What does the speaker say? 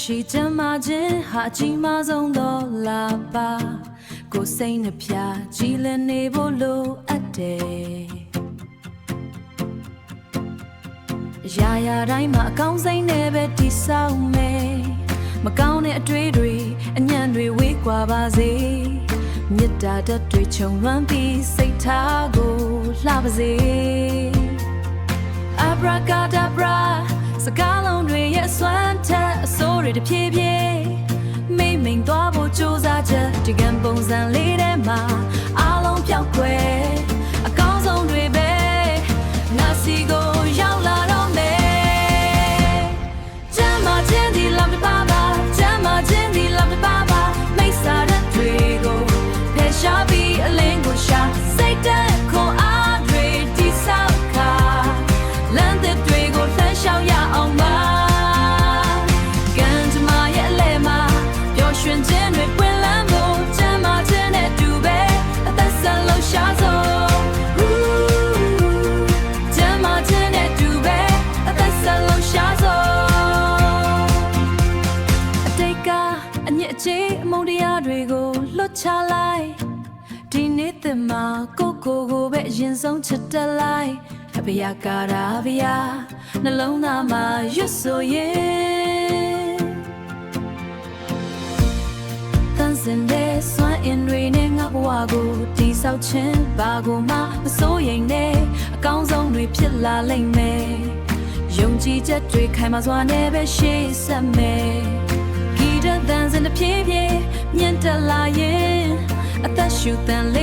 ရှိချမ်းမာခြင်းဟာအကြီးမားဆုံးသောလာပါကိုယ်စိတ်နှပြကြည်လည်နေဖို့လိုအပ်တယ်ရာရာတိုင်းမှာအကောင်းစိတ်နဲ့ပဲတည်ဆောက်မယ်မကောင်းတဲ့အတွေ့တွေအညံ့တွေဝေးကွာပါစေမေတ္တာဓာတ်တွေခြုံလွှမ်းပြီးစိတ်ထားကိုလှပါစေ Abracadabra စကားလုံးတွေရဲ့စွမ်းထက်အစိုးရတဖြည်းဖြည်းမိမ့်မိန်သွားဖို့ကြိုးစားချက်ဒီကံပုံစံလေးထဲမှာအားလုံးပြောက်ွယ်အကောင်းဆုံးတွေပဲငါစီကိုရောက်လာတော့မယ်ကျမ်းမာခြင်းဒီလောက်တပါပါကျမ်းမာခြင်းဒီလောက်တပါပါမိစ္ဆာတဲ့တွေကိုဖယ်ရှားပြီးအလင်းကိုရှာစိတ်တဲ့ခွန်အားတွေတိဆောက်ခါလမ်းသစ်တွေကိုလှမ်းလျှောက်ရအောင်ပါကံကြမ္မာရဲ့အလဲမှာပျော်ရွှင်ခြင်းတွေပွင့်လန်းဖို့ကျမ်းမာခြင်းနဲ့တူပဲအသက်ဆက်လို့ရှာစို့ကျမ်းမာခြင်းနဲ့တူပဲအသက်ဆက်လို့ရှာစို့အတိတ်ကအညစ်အကြေးအမုန်းတရားတွေကိုလွတ်ချလိုက်ဒီနေ့သစ်မှာကိုပဲအရင်ဆုံးချစ်တက်လိုက်အဘယကာရာဘယနှလုံးသားမှာရွတ်ဆိုရင်တန်စင်တဲ့စွမ်းအင်တွေနဲ့ငါဘဝကိုတိဆောက်ခြင်းဘာကိုမှမစိုးရိမ်နဲ့အကောင်းဆုံးတွေဖြစ်လာလိမ့်မယ်ယုံကြည်ချက်တွေခိုင်မာစွာနဲ့ပဲရှေ့ဆက်မယ်ဂီတတန်စင်တစ်ပြေးပြေးမြင့်တက်လာရင်အသက်ရှူတန်လေး